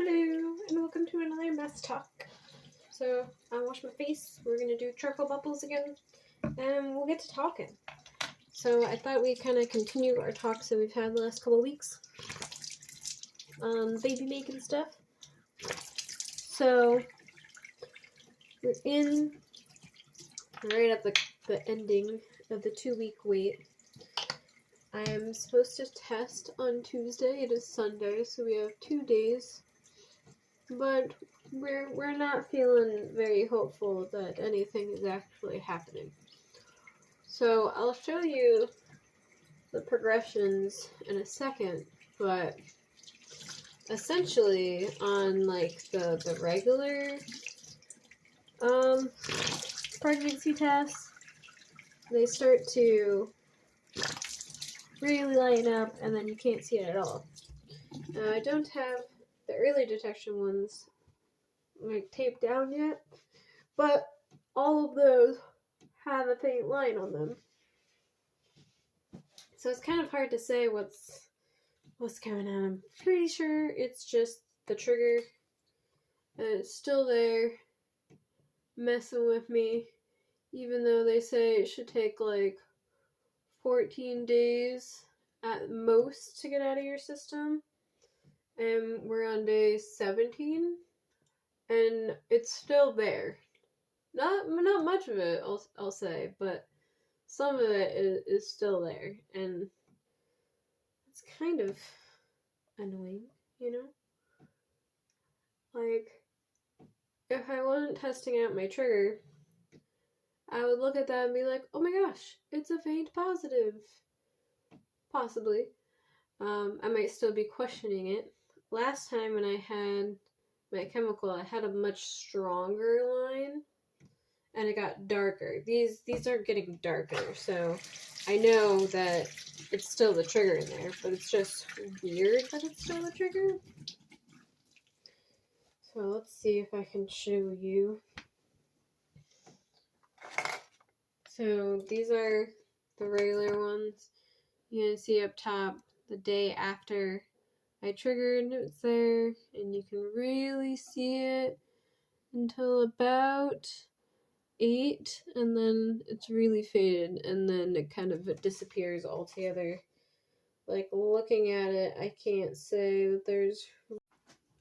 Hello, and welcome to another mess talk. So, I washed my face, we're gonna do charcoal bubbles again, and we'll get to talking. So, I thought we'd kind of continue our talks that we've had the last couple of weeks on baby making stuff. So, we're in right at the ending of the 2-week wait. I am supposed to test on Tuesday. It is Sunday, so we have 2 days. But we're not feeling very hopeful that anything is actually happening. So I'll show you the progressions in a second, but essentially on like the regular pregnancy tests, they start to really lighten up and then you can't see it at all. I don't have the early detection ones like taped down yet, but all of those have a faint line on them. So it's kind of hard to say what's going on. I'm pretty sure it's just the trigger. And it's still there, messing with me, even though they say it should take like 14 days at most to get out of your system. And we're on day 17, and it's still there. Not much of it, I'll say, but some of it is still there, and it's kind of annoying, you know? Like, if I wasn't testing out my trigger, I would look at that and be like, oh my gosh, it's a faint positive. Possibly. I might still be questioning it. Last time when I had my chemical, I had a much stronger line, and it got darker. These aren't getting darker, so I know that it's still the trigger in there, but it's just weird that it's still the trigger. So let's see if I can show you. So these are the regular ones. You can see up top the day after I triggered, it's there, and you can really see it until about 8, and then it's really faded, and then it kind of disappears altogether. Like, looking at it, I can't say that there's...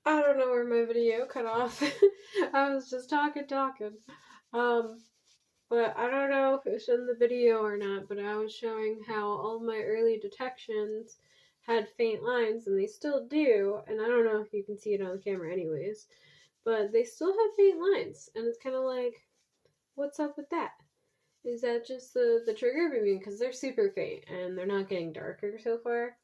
I don't know where my video cut off. I was just talking. But I don't know if it was in the video or not, but I was showing how all my early detections had faint lines, and they still do, and I don't know if you can see it on camera anyways, but they still have faint lines, and it's kind of like, what's up with that? Is that just the trigger? I mean, because they're super faint, and they're not getting darker so far.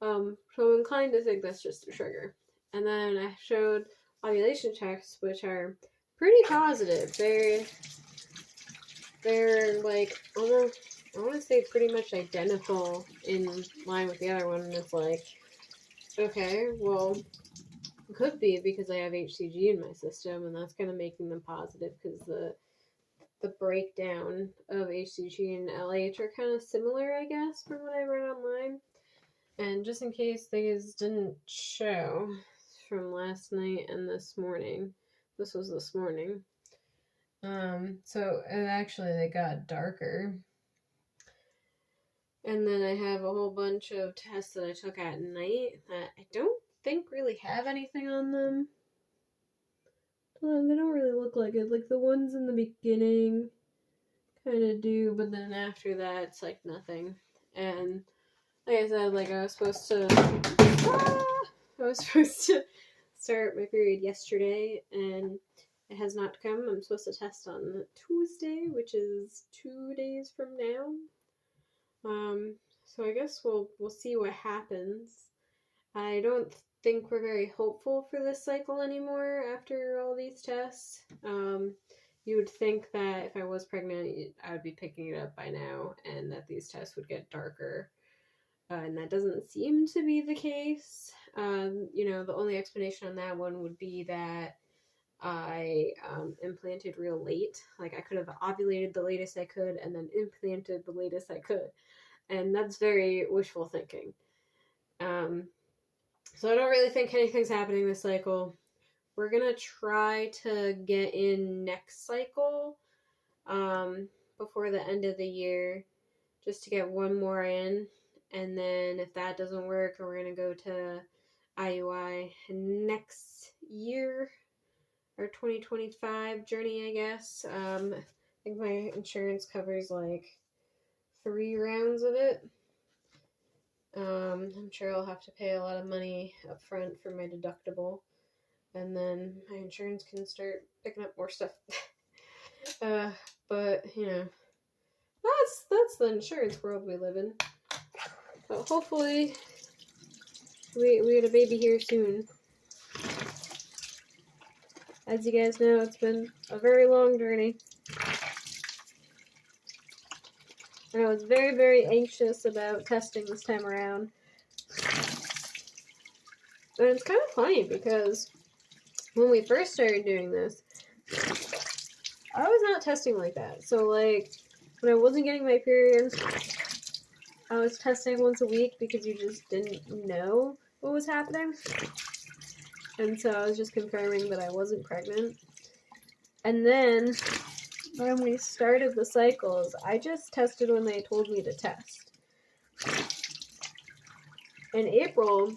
So I'm inclined to think that's just the trigger. And then I showed ovulation checks, which are pretty positive. They're like almost, I want to say pretty much identical in line with the other one. And it's like, okay, well, it could be because I have HCG in my system, and that's kind of making them positive because the breakdown of HCG and LH are kind of similar, I guess, from what I read online. And just in case these didn't show from last night and this morning, this was this morning. So actually they got darker. And then I have a whole bunch of tests that I took at night that I don't think really have anything on them. They don't really look like it. Like the ones in the beginning kind of do, but then after that it's like nothing. And like I said, like I was supposed to start my period yesterday, and it has not come. I'm supposed to test on Tuesday, which is 2 days from now. So I guess we'll see what happens. I don't think we're very hopeful for this cycle anymore after all these tests. You would think that if I was pregnant, I would be picking it up by now, and that these tests would get darker. And that doesn't seem to be the case. The only explanation on that one would be that I implanted real late. Like, I could have ovulated the latest I could and then implanted the latest I could. And that's very wishful thinking. So I don't really think anything's happening this cycle. We're gonna try to get in next cycle, before the end of the year, just to get one more in. And then if that doesn't work, we're gonna go to IUI next year, our 2025 journey, I guess. I think my insurance covers like 3 rounds of it. I'm sure I'll have to pay a lot of money up front for my deductible, and then my insurance can start picking up more stuff. But you know, that's the insurance world we live in. But hopefully, we get a baby here soon. As you guys know, it's been a very long journey. And I was very, very anxious about testing this time around. And it's kind of funny because when we first started doing this, I was not testing like that. So, like, when I wasn't getting my period, I was testing once a week because you just didn't know what was happening. And so I was just confirming that I wasn't pregnant. And then when we started the cycles, I just tested when they told me to test. In April,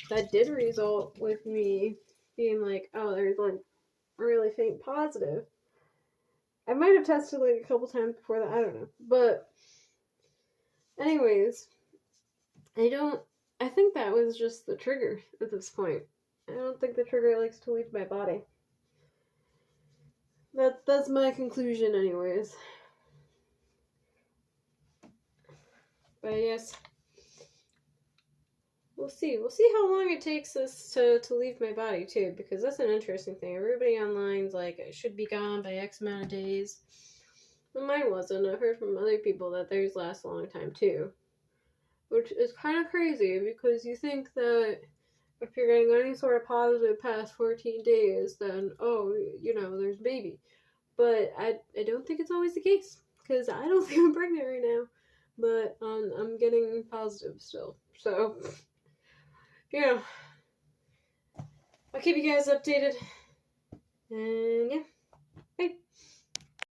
that did result with me being like, oh, there's like a really faint positive. I might have tested like a couple times before that, I don't know. But anyways, I think that was just the trigger at this point. I don't think the trigger likes to leave my body. That's my conclusion anyways. But yes, we'll see. We'll see how long it takes this to leave my body too, because that's an interesting thing. Everybody online's like, it should be gone by X amount of days. But mine wasn't. I've heard from other people that theirs last a long time too. Which is kind of crazy because you think that if you're getting any sort of positive past 14 days, then, oh, you know, there's a baby. But I don't think it's always the case, because I don't think I'm pregnant right now. But I'm getting positive still. So, yeah. I'll keep you guys updated. And yeah.